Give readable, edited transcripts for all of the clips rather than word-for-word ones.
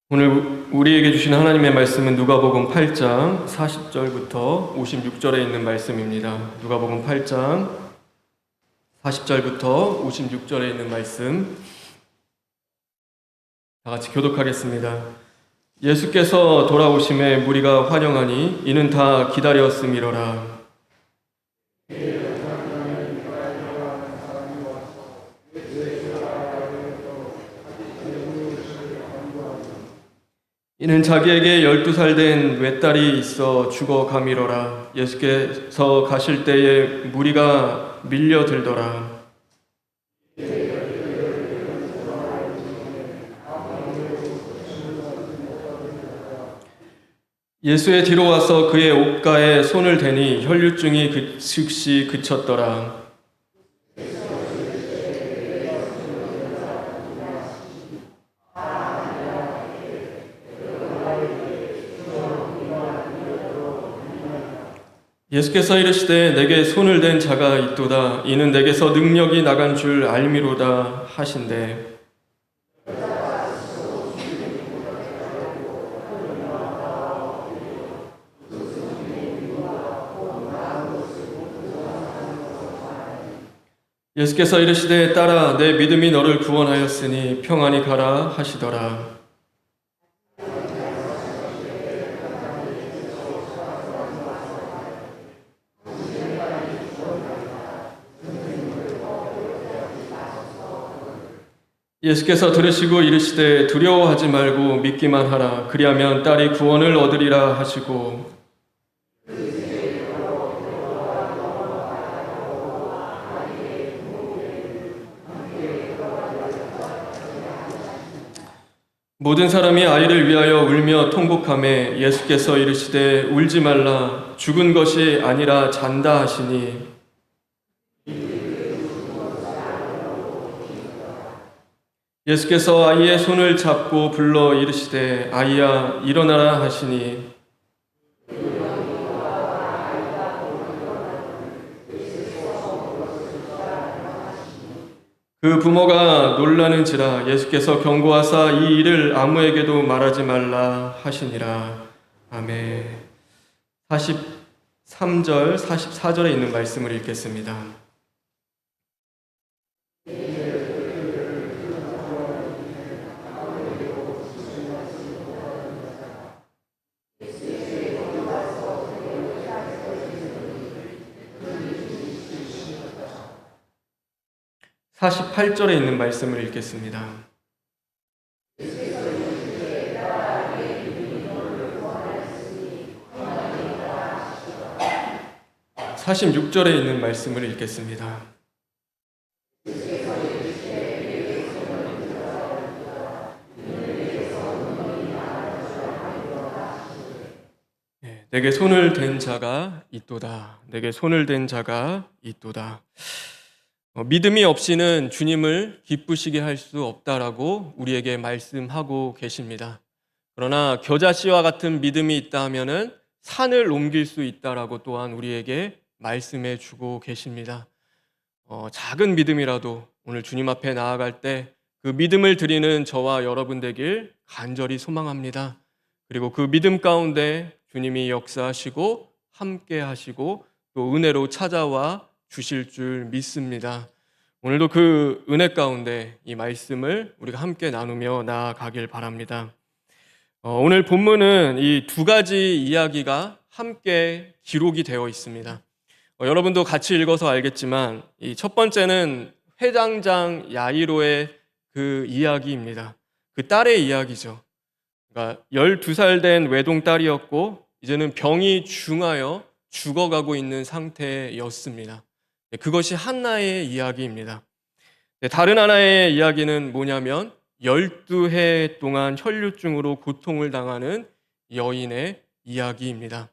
오늘 우리에게 주신 하나님의 말씀은 누가복음 8장 40절부터 56절에 있는 말씀입니다. 누가복음 8장 40절부터 56절에 있는 말씀 다 같이 교독하겠습니다. 예수께서 돌아오심에 무리가 환영하니 이는 다 기다렸음이로라. 이는 자기에게 12살 된 외딸이 있어 죽어가미로라. 예수께서 가실 때에 무리가 밀려들더라. 예수의 뒤로 와서 그의 옷가에 손을 대니 혈류증이 즉시 그쳤더라. 예수께서 이르시되 내게 손을 댄 자가 있도다. 이는 내게서 능력이 나간 줄 알미로다 하신대. 예수께서 이르시되 딸아 내 믿음이 너를 구원하였으니 평안히 가라 하시더라. 예수께서 들으시고 이르시되 두려워하지 말고 믿기만 하라. 그리하면 딸이 구원을 얻으리라 하시고 모든 사람이 아이를 위하여 울며 통곡하매 예수께서 이르시되 울지 말라. 죽은 것이 아니라 잔다 하시니 예수께서 아이의 손을 잡고 불러 이르시되 아이야 일어나라 하시니 그 부모가 놀라는지라. 예수께서 경고하사 이 일을 아무에게도 말하지 말라 하시니라. 아멘. 43절 44절에 있는 말씀을 읽겠습니다. (48절에) 있는 말씀을 읽겠습니다. (46절에) 있는 말씀을 읽겠습니다. 내게 손을 댄 자가 있도다. 내게 손을 댄 자가 있도다. 믿음이 없이는 주님을 기쁘시게 할 수 없다라고 우리에게 말씀하고 계십니다. 그러나 겨자씨와 같은 믿음이 있다 하면은 산을 옮길 수 있다라고 또한 우리에게 말씀해 주고 계십니다. 작은 믿음이라도 오늘 주님 앞에 나아갈 때 그 믿음을 드리는 저와 여러분 되길 간절히 소망합니다. 그리고 그 믿음 가운데 주님이 역사하시고 함께 하시고 또 은혜로 찾아와 주실 줄 믿습니다. 오늘도 그 은혜 가운데 이 말씀을 우리가 함께 나누며 나아가길 바랍니다. 오늘 본문은 이 두 가지 이야기가 함께 기록이 되어 있습니다. 여러분도 같이 읽어서 알겠지만 이 첫 번째는 회당장 야이로의 그 이야기입니다. 그 딸의 이야기죠. 그러니까 12살 된 외동딸이었고 이제는 병이 중하여 죽어가고 있는 상태였습니다. 그것이 한나의 이야기입니다. 다른 하나의 이야기는 뭐냐면 12해 동안 혈류증으로 고통을 당하는 여인의 이야기입니다.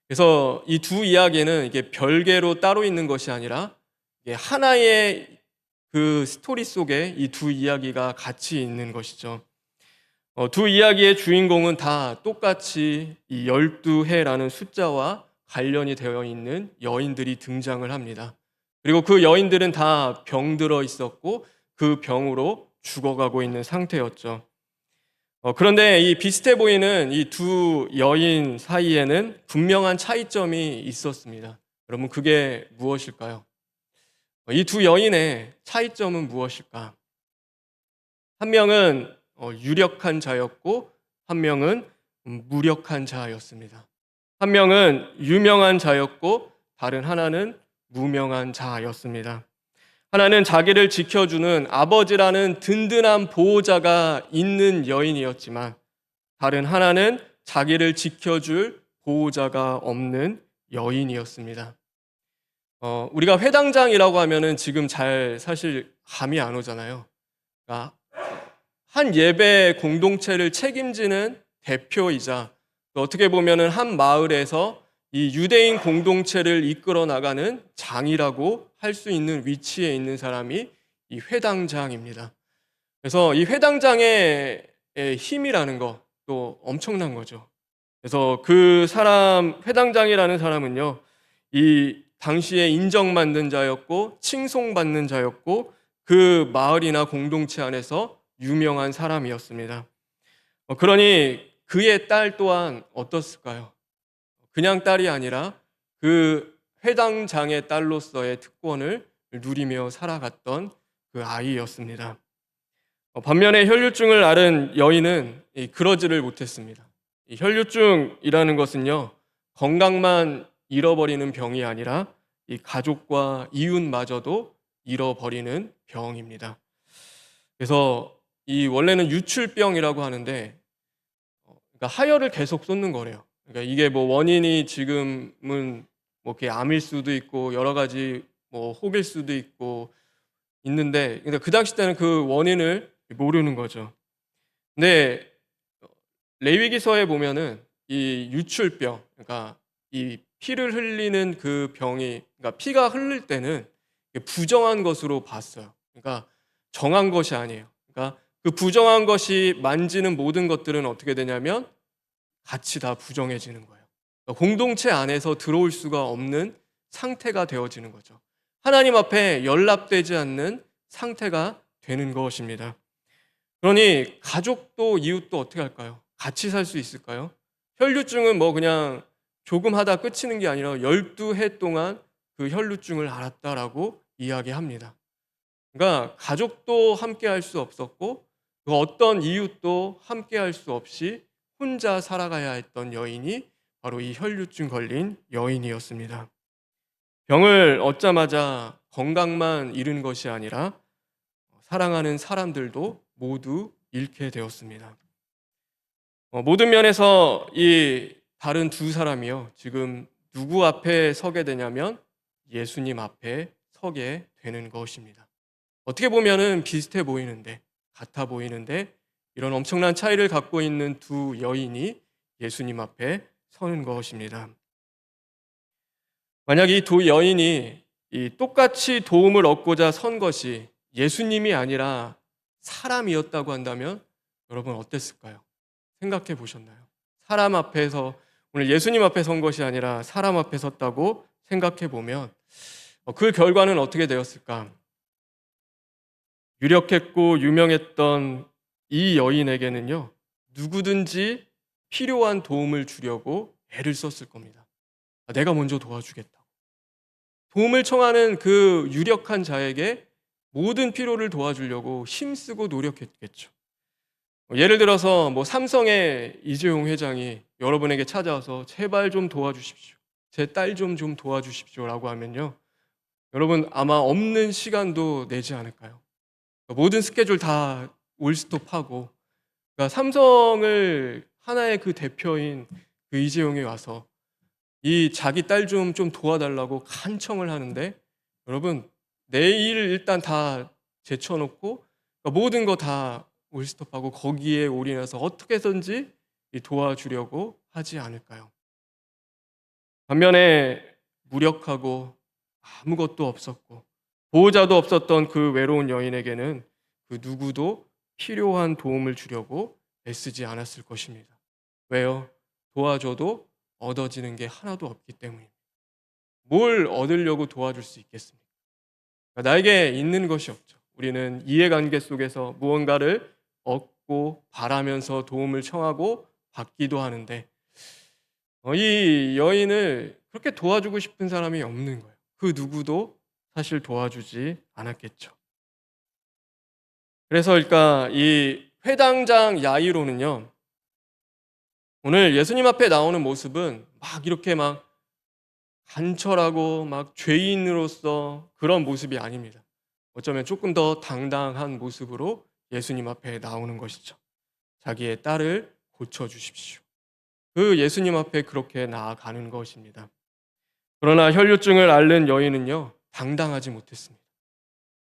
그래서 이 두 이야기는 이게 별개로 따로 있는 것이 아니라 하나의 그 스토리 속에 이 두 이야기가 같이 있는 것이죠. 두 이야기의 주인공은 다 똑같이 이 12해라는 숫자와 관련이 되어 있는 여인들이 등장을 합니다. 그리고 그 여인들은 다 병들어 있었고 그 병으로 죽어가고 있는 상태였죠. 그런데 이 비슷해 보이는 이 두 여인 사이에는 분명한 차이점이 있었습니다. 여러분, 그게 무엇일까요? 이 두 여인의 차이점은 무엇일까? 한 명은 유력한 자였고 한 명은 무력한 자였습니다. 한 명은 유명한 자였고 다른 하나는 무명한 자였습니다. 하나는 자기를 지켜주는 아버지라는 든든한 보호자가 있는 여인이었지만 다른 하나는 자기를 지켜줄 보호자가 없는 여인이었습니다. 우리가 회당장이라고 하면은 지금 잘 사실 감이 안 오잖아요. 그러니까 한 예배 공동체를 책임지는 대표이자 또 어떻게 보면은 한 마을에서 이 유대인 공동체를 이끌어 나가는 장이라고 할 수 있는 위치에 있는 사람이 이 회당장입니다. 그래서 이 회당장의 힘이라는 거 또 엄청난 거죠. 그래서 그 사람, 회당장이라는 사람은요, 이 당시에 인정받는 자였고 칭송받는 자였고 그 마을이나 공동체 안에서 유명한 사람이었습니다. 그러니 그의 딸 또한 어떻을까요? 그냥 딸이 아니라 그 회당장의 딸로서의 특권을 누리며 살아갔던 그 아이였습니다. 반면에 혈류증을 앓은 여인은 그러지를 못했습니다. 이 혈류증이라는 것은요, 건강만 잃어버리는 병이 아니라 이 가족과 이웃마저도 잃어버리는 병입니다. 그래서 이 원래는 유출병이라고 하는데, 그러니까 하혈을 계속 쏟는 거래요. 그러니까 이게 뭐 원인이 지금은 뭐 이렇게 암일 수도 있고 여러 가지 뭐 혹일 수도 있고 있는데, 근데 그 당시 때는 그 원인을 모르는 거죠. 근데 레위기서에 보면은 이 유출병, 그러니까 이 피를 흘리는 그 병이, 그러니까 피가 흐를 때는 부정한 것으로 봤어요. 그러니까 정한 것이 아니에요. 그러니까 그 부정한 것이 만지는 모든 것들은 어떻게 되냐면 같이 다 부정해지는 거예요. 그러니까 공동체 안에서 들어올 수가 없는 상태가 되어지는 거죠. 하나님 앞에 연락되지 않는 상태가 되는 것입니다. 그러니 가족도 이웃도 어떻게 할까요? 같이 살 수 있을까요? 혈류증은 뭐 그냥 조금 하다 끝이는 게 아니라 12해 동안 그 혈류증을 앓았다라고 이야기합니다. 그러니까 가족도 함께 할 수 없었고 그 어떤 이웃도 함께 할 수 없이 혼자 살아가야 했던 여인이 바로 이 혈류증 걸린 여인이었습니다. 병을 얻자마자 건강만 잃은 것이 아니라 사랑하는 사람들도 모두 잃게 되었습니다. 모든 면에서 이 다른 두 사람이요, 지금 누구 앞에 서게 되냐면 예수님 앞에 서게 되는 것입니다. 어떻게 보면은 비슷해 보이는데, 같아 보이는데 이런 엄청난 차이를 갖고 있는 두 여인이 예수님 앞에 서는 것입니다. 만약 이 두 여인이 이 똑같이 도움을 얻고자 선 것이 예수님이 아니라 사람이었다고 한다면 여러분 어땠을까요? 생각해 보셨나요? 사람 앞에서, 오늘 예수님 앞에 선 것이 아니라 사람 앞에 섰다고 생각해 보면 그 결과는 어떻게 되었을까? 유력했고 유명했던 이 여인에게는요, 누구든지 필요한 도움을 주려고 애를 썼을 겁니다. 내가 먼저 도와주겠다. 도움을 청하는 그 유력한 자에게 모든 필요를 도와주려고 힘쓰고 노력했겠죠. 예를 들어서 뭐 삼성의 이재용 회장이 여러분에게 찾아와서 제발 좀 도와주십시오. 제 딸 좀 도와주십시오라고 하면요, 여러분 아마 없는 시간도 내지 않을까요? 모든 스케줄 다 올스톱하고, 그러니까 삼성을 하나의 그 대표인 그 이재용이 와서 이 자기 딸 좀 도와달라고 간청을 하는데, 여러분 내일 일단 다 제쳐놓고 그러니까 모든 거 다 올스톱하고 거기에 올인해서 어떻게 해서든지 도와주려고 하지 않을까요? 반면에 무력하고 아무것도 없었고 보호자도 없었던 그 외로운 여인에게는 그 누구도 필요한 도움을 주려고 애쓰지 않았을 것입니다. 왜요? 도와줘도 얻어지는 게 하나도 없기 때문입니다. 뭘 얻으려고 도와줄 수 있겠습니까? 그러니까 나에게 있는 것이 없죠. 우리는 이해관계 속에서 무언가를 얻고 묻고 바라면서 도움을 청하고 받기도 하는데 이 여인을 그렇게 도와주고 싶은 사람이 없는 거예요. 그 누구도 사실 도와주지 않았겠죠. 그래서 그러니까 이 회당장 야이로는요. 오늘 예수님 앞에 나오는 모습은 막 이렇게 막 간철하고 막 죄인으로서 그런 모습이 아닙니다. 어쩌면 조금 더 당당한 모습으로 예수님 앞에 나오는 것이죠. 자기의 딸을 고쳐주십시오. 그 예수님 앞에 그렇게 나아가는 것입니다. 그러나 혈류증을 앓는 여인은요, 당당하지 못했습니다.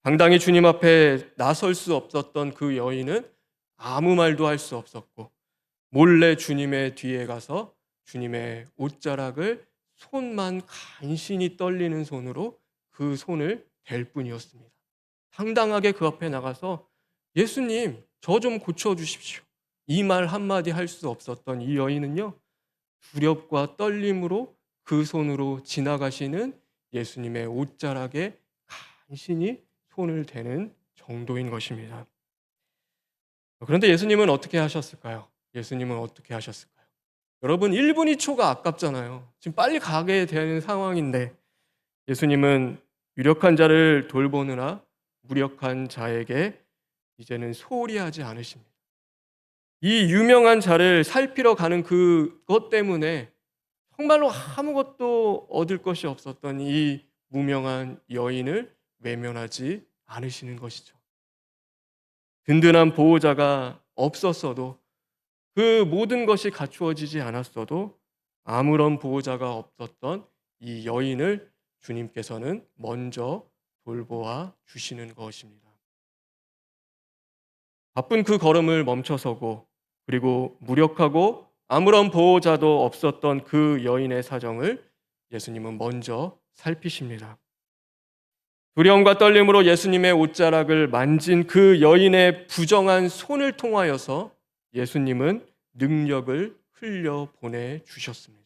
당당히 주님 앞에 나설 수 없었던 그 여인은 아무 말도 할 수 없었고, 몰래 주님의 뒤에 가서 주님의 옷자락을 손만 간신히 떨리는 손으로 그 손을 댈 뿐이었습니다. 당당하게 그 앞에 나가서 예수님, 저 좀 고쳐주십시오. 이 말 한마디 할 수 없었던 이 여인은요, 두렵과 떨림으로 그 손으로 지나가시는 예수님의 옷자락에 간신히 손을 대는 정도인 것입니다. 그런데 예수님은 어떻게 하셨을까요? 예수님은 어떻게 하셨을까요? 여러분, 1분 2초가 아깝잖아요. 지금 빨리 가게 되는 상황인데 예수님은 유력한 자를 돌보느라 무력한 자에게 이제는 소홀히 하지 않으십니다. 이 유명한 자를 살피러 가는 그것 때문에 정말로 아무것도 얻을 것이 없었던 이 무명한 여인을 외면하지 않으시는 것이죠. 든든한 보호자가 없었어도 그 모든 것이 갖추어지지 않았어도 아무런 보호자가 없었던 이 여인을 주님께서는 먼저 돌보아 주시는 것입니다. 바쁜 그 걸음을 멈춰서고 그리고 무력하고 아무런 보호자도 없었던 그 여인의 사정을 예수님은 먼저 살피십니다. 두려움과 떨림으로 예수님의 옷자락을 만진 그 여인의 부정한 손을 통하여서 예수님은 능력을 흘려 보내주셨습니다.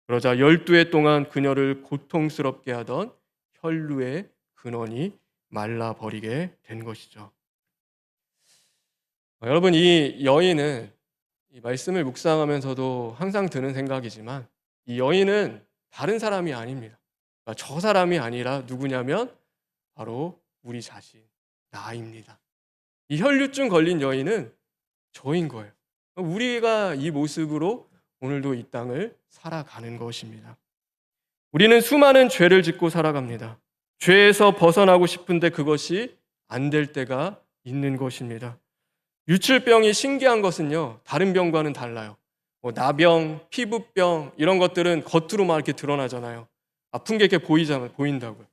그러자 12해 동안 그녀를 고통스럽게 하던 혈루의 근원이 말라버리게 된 것이죠. 여러분, 이 여인은 이 말씀을 묵상하면서도 항상 드는 생각이지만 이 여인은 다른 사람이 아닙니다. 그러니까 저 사람이 아니라 누구냐면 바로 우리 자신, 나입니다. 이 혈류증 걸린 여인은 저인 거예요. 우리가 이 모습으로 오늘도 이 땅을 살아가는 것입니다. 우리는 수많은 죄를 짓고 살아갑니다. 죄에서 벗어나고 싶은데 그것이 안 될 때가 있는 것입니다. 유출병이 신기한 것은요, 다른 병과는 달라요. 나병, 피부병 이런 것들은 겉으로만 이렇게 드러나잖아요. 아픈 게 이렇게 보인다고요.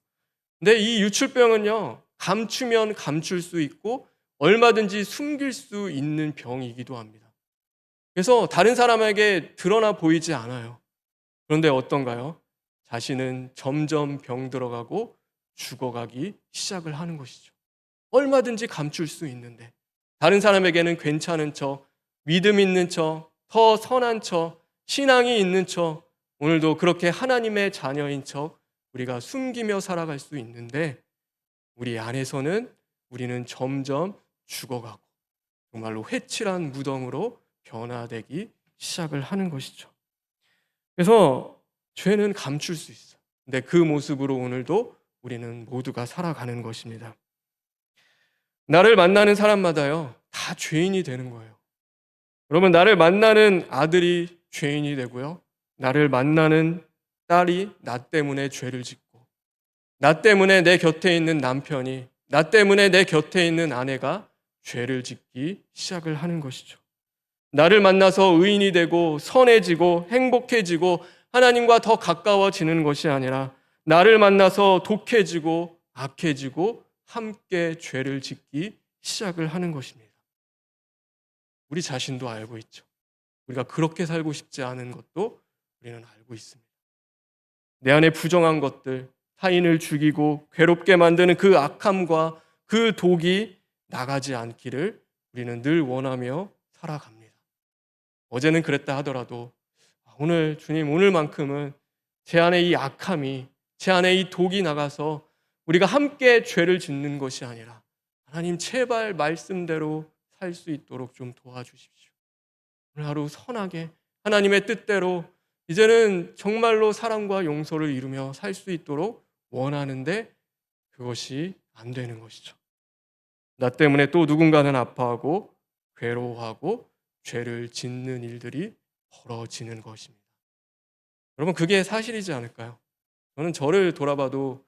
근데 이 유출병은요, 감추면 감출 수 있고 얼마든지 숨길 수 있는 병이기도 합니다. 그래서 다른 사람에게 드러나 보이지 않아요. 그런데 어떤가요? 자신은 점점 병들어가고 죽어가기 시작을 하는 것이죠. 얼마든지 감출 수 있는데 다른 사람에게는 괜찮은 척, 믿음 있는 척, 더 선한 척, 신앙이 있는 척, 오늘도 그렇게 하나님의 자녀인 척 우리가 숨기며 살아갈 수 있는데 우리 안에서는 우리는 점점 죽어가고 정말로 회칠한 무덤으로 변화되기 시작을 하는 것이죠. 그래서 죄는 감출 수 있어요. 근데 그 모습으로 오늘도 우리는 모두가 살아가는 것입니다. 나를 만나는 사람마다요, 다 죄인이 되는 거예요. 여러분, 나를 만나는 아들이 죄인이 되고요. 나를 만나는 딸이 나 때문에 죄를 짓고, 나 때문에 내 곁에 있는 남편이, 나 때문에 내 곁에 있는 아내가 죄를 짓기 시작을 하는 것이죠. 나를 만나서 의인이 되고 선해지고 행복해지고 하나님과 더 가까워지는 것이 아니라 나를 만나서 독해지고 악해지고 함께 죄를 짓기 시작을 하는 것입니다. 우리 자신도 알고 있죠. 우리가 그렇게 살고 싶지 않은 것도 우리는 알고 있습니다. 내 안에 부정한 것들, 타인을 죽이고 괴롭게 만드는 그 악함과 그 독이 나가지 않기를 우리는 늘 원하며 살아갑니다. 어제는 그랬다 하더라도 오늘 주님, 오늘만큼은 제 안에 이 악함이, 제 안에 이 독이 나가서 우리가 함께 죄를 짓는 것이 아니라 하나님 제발 말씀대로 살 수 있도록 좀 도와주십시오. 오늘 하루 선하게 하나님의 뜻대로 이제는 정말로 사랑과 용서를 이루며 살 수 있도록 원하는데 그것이 안 되는 것이죠. 나 때문에 또 누군가는 아파하고 괴로워하고 죄를 짓는 일들이 벌어지는 것입니다. 여러분, 그게 사실이지 않을까요? 저는 저를 돌아봐도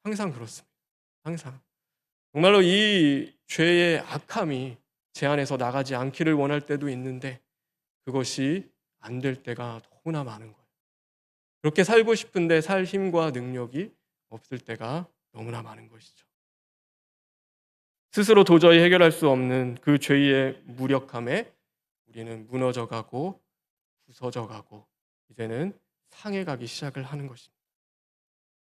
항상 그렇습니다. 항상. 정말로 이 죄의 악함이 제 안에서 나가지 않기를 원할 때도 있는데 그것이 안 될 때가 너무나 많은 거예요. 그렇게 살고 싶은데 살 힘과 능력이 없을 때가 너무나 많은 것이죠. 스스로 도저히 해결할 수 없는 그 죄의 무력함에 우리는 무너져가고 부서져가고 이제는 상해가기 시작을 하는 것입니다.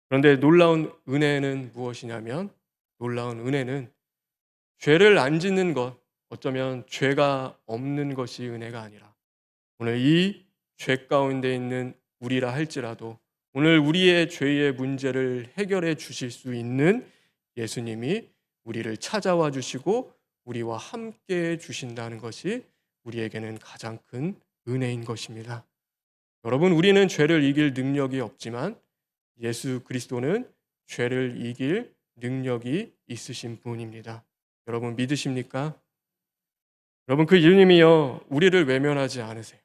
그런데 놀라운 은혜는 무엇이냐면, 놀라운 은혜는 죄를 안 짓는 것, 어쩌면 죄가 없는 것이 은혜가 아니라 오늘 이 죄 가운데 있는 우리라 할지라도 오늘 우리의 죄의 문제를 해결해 주실 수 있는 예수님이 우리를 찾아와 주시고 우리와 함께 해 주신다는 것이 우리에게는 가장 큰 은혜인 것입니다. 여러분, 우리는 죄를 이길 능력이 없지만 예수 그리스도는 죄를 이길 능력이 있으신 분입니다. 여러분 믿으십니까? 여러분, 그 예수님이요 우리를 외면하지 않으세요.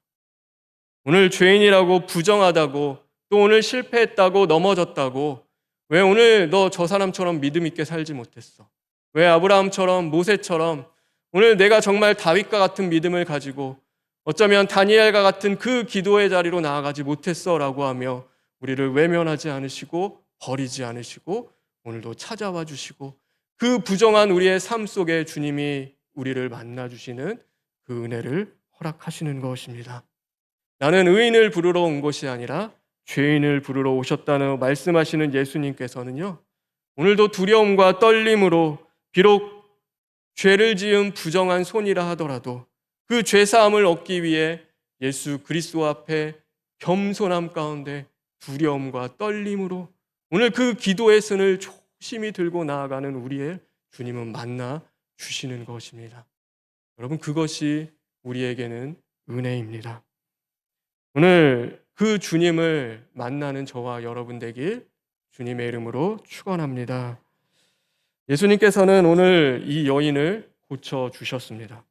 오늘 죄인이라고 부정하다고 또 오늘 실패했다고 넘어졌다고 왜 오늘 너 저 사람처럼 믿음 있게 살지 못했어? 왜 아브라함처럼 모세처럼 오늘 내가 정말 다윗과 같은 믿음을 가지고 어쩌면 다니엘과 같은 그 기도의 자리로 나아가지 못했어 라고 하며 우리를 외면하지 않으시고 버리지 않으시고 오늘도 찾아와 주시고 그 부정한 우리의 삶 속에 주님이 우리를 만나주시는 그 은혜를 허락하시는 것입니다. 나는 의인을 부르러 온 것이 아니라 죄인을 부르러 오셨다는 말씀하시는 예수님께서는요 오늘도 두려움과 떨림으로 비록 죄를 지은 부정한 손이라 하더라도 그 죄사함을 얻기 위해 예수 그리스도 앞에 겸손함 가운데 두려움과 떨림으로 오늘 그 기도의 손을 조심히 들고 나아가는 우리의 주님은 만나 주시는 것입니다. 여러분, 그것이 우리에게는 은혜입니다. 오늘 그 주님을 만나는 저와 여러분 되길 주님의 이름으로 축원합니다. 예수님께서는 오늘 이 여인을 고쳐주셨습니다.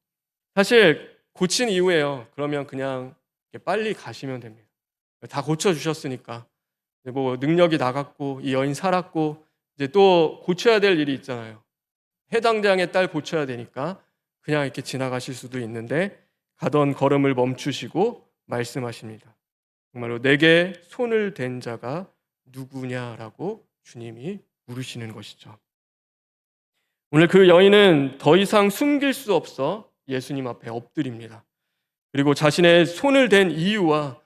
사실 고친 이후에요 그러면 그냥 빨리 가시면 됩니다. 다 고쳐주셨으니까 뭐 능력이 나갔고 이 여인 살았고 이제 또 고쳐야 될 일이 있잖아요. 해당장의 딸 고쳐야 되니까 그냥 이렇게 지나가실 수도 있는데 가던 걸음을 멈추시고 말씀하십니다. 정말로 내게 손을 댄 자가 누구냐라고 주님이 물으시는 것이죠. 오늘 그 여인은 더 이상 숨길 수 없어 예수님 앞에 엎드립니다. 그리고 자신의 손을 댄 이유와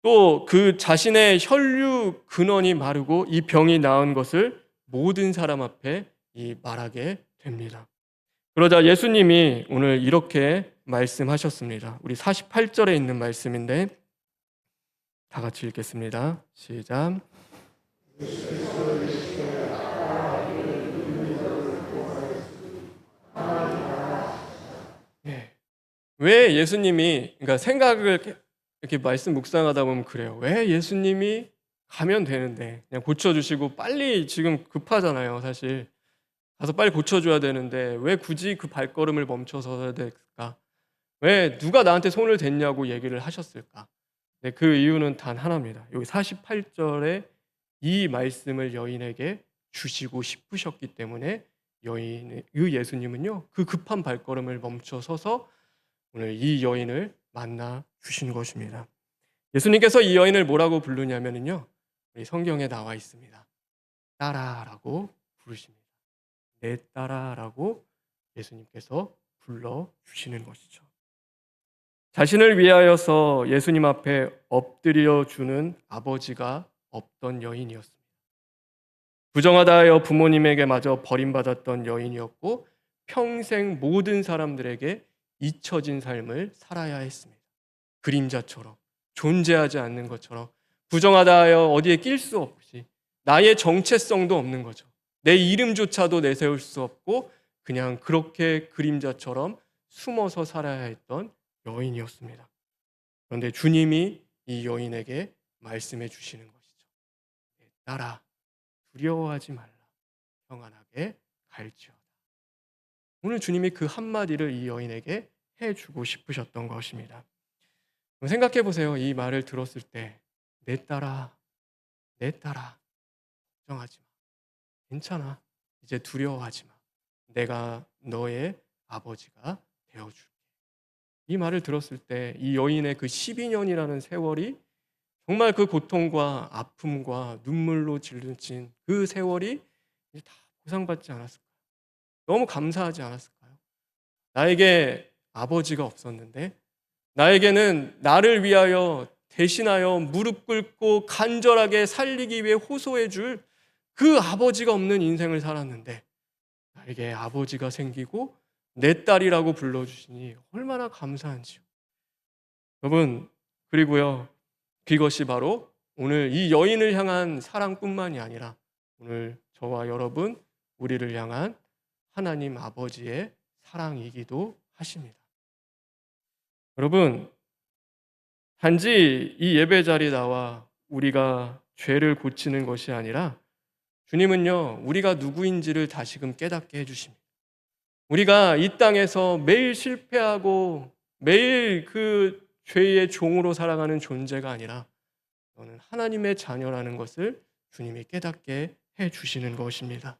또 그 자신의 혈류 근원이 마르고 이 병이 나은 것을 모든 사람 앞에 말하게 됩니다. 그러자 예수님이 오늘 이렇게 말씀하셨습니다. 우리 48절에 있는 말씀인데 다 같이 읽겠습니다. 시작. 왜 예수님이 그러니까 생각을 이렇게 말씀 묵상하다 보면 그래요. 왜 예수님이 가면 되는데 그냥 고쳐주시고 빨리 지금 급하잖아요. 사실 가서 빨리 고쳐줘야 되는데 왜 굳이 그 발걸음을 멈춰서 해야 될까? 왜 누가 나한테 손을 댔냐고 얘기를 하셨을까? 네, 그 이유는 단 하나입니다. 여기 48절에 이 말씀을 여인에게 주시고 싶으셨기 때문에 그 예수님은요 그 급한 발걸음을 멈춰 서서 오늘 이 여인을 만나 주신 것입니다. 예수님께서 이 여인을 뭐라고 부르냐면요 우리 성경에 나와 있습니다. 딸아라고 부르십니다. 내 딸아라고 예수님께서 불러주시는 것이죠. 자신을 위하여서 예수님 앞에 엎드려 주는 아버지가 없던 여인이었습니다. 부정하다 하여 부모님에게 마저 버림받았던 여인이었고 평생 모든 사람들에게 잊혀진 삶을 살아야 했습니다. 그림자처럼 존재하지 않는 것처럼 부정하다 하여 어디에 낄 수 없이 나의 정체성도 없는 거죠. 내 이름조차도 내세울 수 없고 그냥 그렇게 그림자처럼 숨어서 살아야 했던 여인이었습니다. 그런데 주님이 이 여인에게 말씀해 주시는 것이죠. 내 딸아, 두려워하지 말라. 평안하게 갈지어다. 오늘 주님이 그 한마디를 이 여인에게 해주고 싶으셨던 것입니다. 생각해 보세요. 이 말을 들었을 때, 내 딸아, 내 딸아, 걱정하지 마. 괜찮아. 이제 두려워하지 마. 내가 너의 아버지가 되어줄게. 이 말을 들었을 때 이 여인의 그 12년이라는 세월이 정말 그 고통과 아픔과 눈물로 질르친 그 세월이 이제 다 보상받지 않았을까요? 너무 감사하지 않았을까요? 나에게 아버지가 없었는데 나에게는 나를 위하여 대신하여 무릎 꿇고 간절하게 살리기 위해 호소해 줄 그 아버지가 없는 인생을 살았는데 나에게 아버지가 생기고 내 딸이라고 불러주시니 얼마나 감사한지요. 여러분, 그리고요, 그것이 바로 오늘 이 여인을 향한 사랑뿐만이 아니라 오늘 저와 여러분, 우리를 향한 하나님 아버지의 사랑이기도 하십니다. 여러분, 단지 이 예배 자리에 나와 우리가 죄를 고치는 것이 아니라 주님은요, 우리가 누구인지를 다시금 깨닫게 해주십니다. 우리가 이 땅에서 매일 실패하고 매일 그 죄의 종으로 살아가는 존재가 아니라 너는 하나님의 자녀라는 것을 주님이 깨닫게 해주시는 것입니다.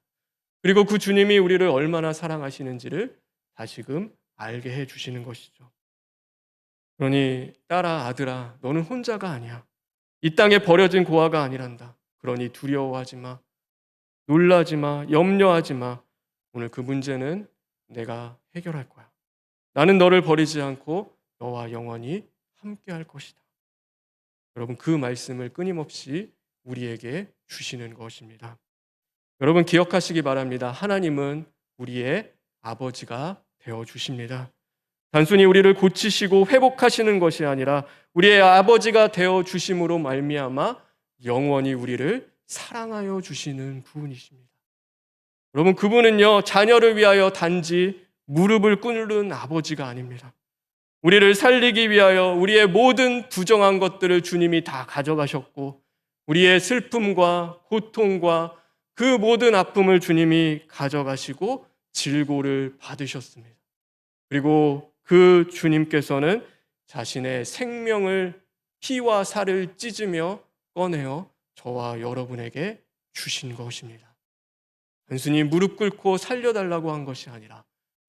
그리고 그 주님이 우리를 얼마나 사랑하시는지를 다시금 알게 해주시는 것이죠. 그러니 딸아, 아들아, 너는 혼자가 아니야. 이 땅에 버려진 고아가 아니란다. 그러니 두려워하지 마. 놀라지 마. 염려하지 마. 오늘 그 문제는 내가 해결할 거야. 나는 너를 버리지 않고 너와 영원히 함께 할 것이다. 여러분, 그 말씀을 끊임없이 우리에게 주시는 것입니다. 여러분, 기억하시기 바랍니다. 하나님은 우리의 아버지가 되어 주십니다. 단순히 우리를 고치시고 회복하시는 것이 아니라 우리의 아버지가 되어 주심으로 말미암아 영원히 우리를 사랑하여 주시는 분이십니다. 여러분, 그분은요, 자녀를 위하여 단지 무릎을 꿇는 아버지가 아닙니다. 우리를 살리기 위하여 우리의 모든 부정한 것들을 주님이 다 가져가셨고 우리의 슬픔과 고통과 그 모든 아픔을 주님이 가져가시고 질고를 받으셨습니다. 그리고 그 주님께서는 자신의 생명을 피와 살을 찢으며 꺼내어 저와 여러분에게 주신 것입니다. 단순히 무릎 꿇고 살려달라고 한 것이 아니라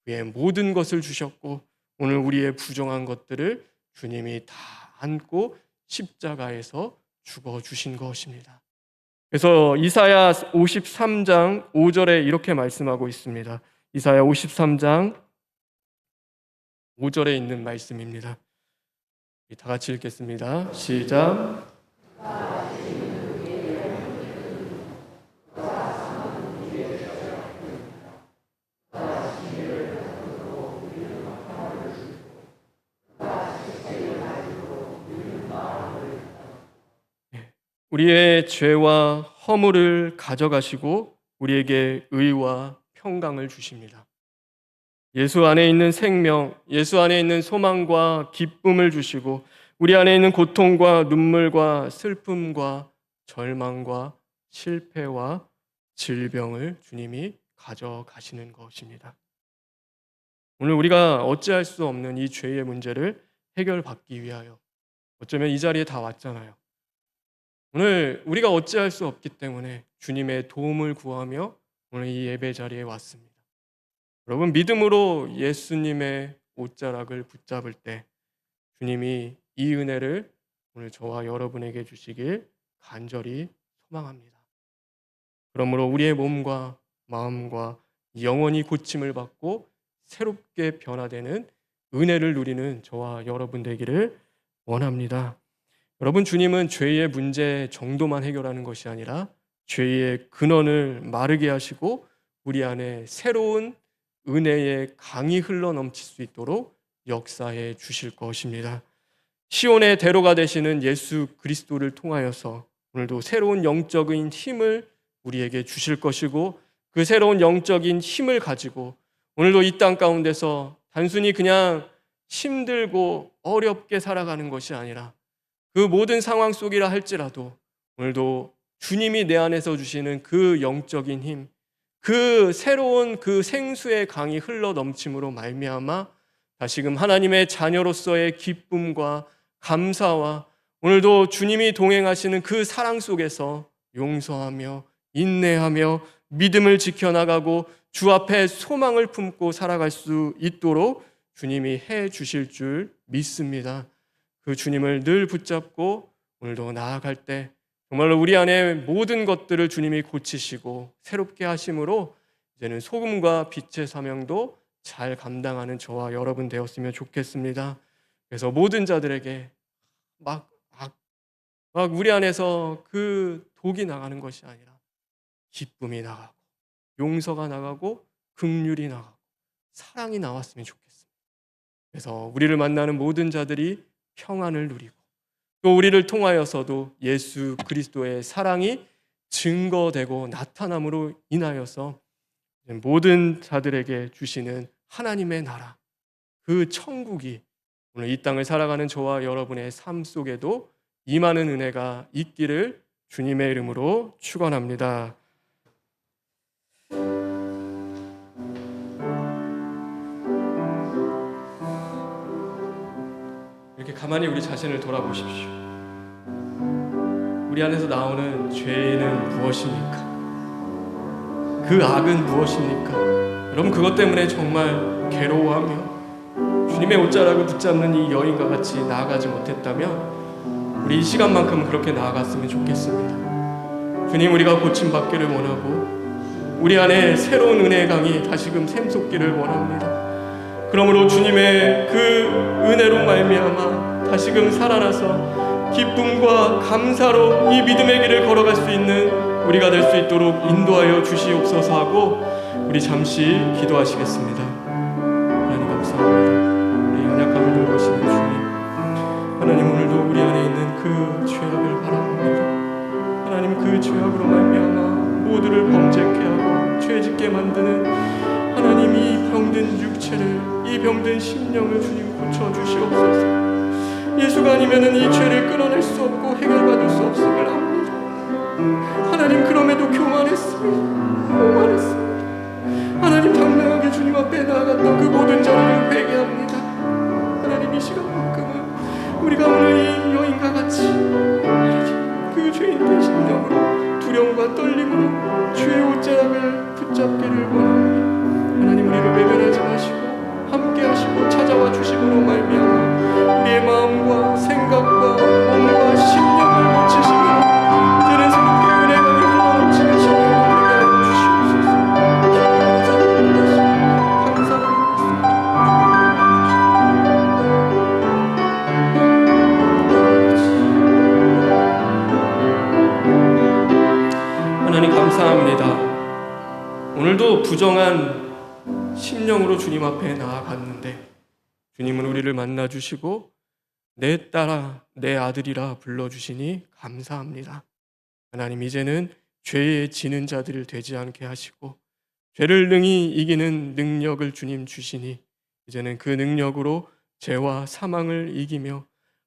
그의 모든 것을 주셨고 오늘 우리의 부정한 것들을 주님이 다 안고 십자가에서 죽어주신 것입니다. 그래서 이사야 53장 5절에 이렇게 말씀하고 있습니다. 이사야 53장 5절에 있는 말씀입니다. 다 같이 읽겠습니다. 시작. 우리의 죄와 허물을 가져가시고 우리에게 의와 평강을 주십니다. 예수 안에 있는 생명, 예수 안에 있는 소망과 기쁨을 주시고 우리 안에 있는 고통과 눈물과 슬픔과 절망과 실패와 질병을 주님이 가져가시는 것입니다. 오늘 우리가 어찌할 수 없는 이 죄의 문제를 해결받기 위하여 어쩌면 이 자리에 다 왔잖아요. 오늘 우리가 어찌할 수 없기 때문에 주님의 도움을 구하며 오늘 이 예배 자리에 왔습니다. 여러분, 믿음으로 예수님의 옷자락을 붙잡을 때 주님이 이 은혜를 오늘 저와 여러분에게 주시길 간절히 소망합니다. 그러므로 우리의 몸과 마음과 영원히 고침을 받고 새롭게 변화되는 은혜를 누리는 저와 여러분 되기를 원합니다. 여러분, 주님은 죄의 문제 정도만 해결하는 것이 아니라 죄의 근원을 마르게 하시고 우리 안에 새로운 은혜의 강이 흘러넘칠 수 있도록 역사해 주실 것입니다. 시온의 대로가 되시는 예수 그리스도를 통하여서 오늘도 새로운 영적인 힘을 우리에게 주실 것이고 그 새로운 영적인 힘을 가지고 오늘도 이 땅 가운데서 단순히 그냥 힘들고 어렵게 살아가는 것이 아니라 그 모든 상황 속이라 할지라도 오늘도 주님이 내 안에서 주시는 그 영적인 힘, 그 새로운 그 생수의 강이 흘러 넘침으로 말미암아 다시금 하나님의 자녀로서의 기쁨과 감사와 오늘도 주님이 동행하시는 그 사랑 속에서 용서하며 인내하며 믿음을 지켜나가고 주 앞에 소망을 품고 살아갈 수 있도록 주님이 해 주실 줄 믿습니다. 그 주님을 늘 붙잡고 오늘도 나아갈 때 정말로 우리 안에 모든 것들을 주님이 고치시고 새롭게 하심으로 이제는 소금과 빛의 사명도 잘 감당하는 저와 여러분 되었으면 좋겠습니다. 그래서 모든 자들에게 막 우리 안에서 그 독이 나가는 것이 아니라 기쁨이 나가고 용서가 나가고 긍휼이 나가고 사랑이 나왔으면 좋겠습니다. 그래서 우리를 만나는 모든 자들이 평안을 누리고 또 우리를 통하여서도 예수 그리스도의 사랑이 증거되고 나타남으로 인하여서 모든 자들에게 주시는 하나님의 나라, 그 천국이 오늘 이 땅을 살아가는 저와 여러분의 삶 속에도 임하는 은혜가 있기를 주님의 이름으로 축원합니다. 이렇게 가만히 우리 자신을 돌아보십시오. 우리 안에서 나오는 죄는 무엇입니까? 그 악은 무엇입니까? 여러분 그것 때문에 정말 괴로워하며 주님의 옷자락을 붙잡는 이 여인과 같이 나아가지 못했다면 우리 이 시간만큼 그렇게 나아갔으면 좋겠습니다. 주님, 우리가 고침받기를 원하고 우리 안에 새로운 은혜의 강이 다시금 샘솟기를 원합니다. 그러므로 주님의 그 은혜로 말미암아 다시금 살아나서 기쁨과 감사로 이 믿음의 길을 걸어갈 수 있는 우리가 될 수 있도록 인도하여 주시옵소서 하고 우리 잠시 기도하시겠습니다. 하나님 감사합니다. 우리 연약함을 돌보시는 주님, 하나님 오늘도 우리 안에 있는 그 죄악을 바라봅니다. 하나님 그 죄악으로 말미암아 모두를 범죄케 하고 죄짓게 만드는 하나님 이 병든 육체를, 이 병든 심령을 주님 고쳐주시옵소서. 예수가 아니면은 이 죄를 끊어낼 수 없고 해결받을 수 없음을 압니다. 하나님 그럼에도 교만했습니다. 하나님 당당하게 주님 앞에 나아갔던 그 모든 자를 회개합니다. 하나님 이 시간만큼은 우리가 오늘 이 여인과 같이 그 죄인된 심령으로 두려움과 떨림으로 주의 옷자락을 붙잡기를 원합니다. 하나님 우리를 외면하지 마시고 함께 하시고 찾아와 주심으로 말미암아 우리의 마음과 생각과 몸과 심령을 고치시며 이제는 새롭게 은혜가 흘러넘치는 심령을 우리에게 하여 주시옵소서. 하나님 감사합니다. 오늘도 부정한 심령으로 주님 앞에 나아갔는데 주님은 우리를 만나주시고 내 딸아 내 아들이라 불러주시니 감사합니다. 하나님 이제는 죄에 지는 자들을 되지 않게 하시고 죄를 능히 이기는 능력을 주님 주시니 이제는 그 능력으로 죄와 사망을 이기며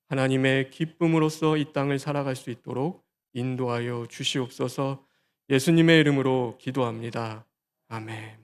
하나님의 기쁨으로써 이 땅을 살아갈 수 있도록 인도하여 주시옵소서. 예수님의 이름으로 기도합니다. 아멘.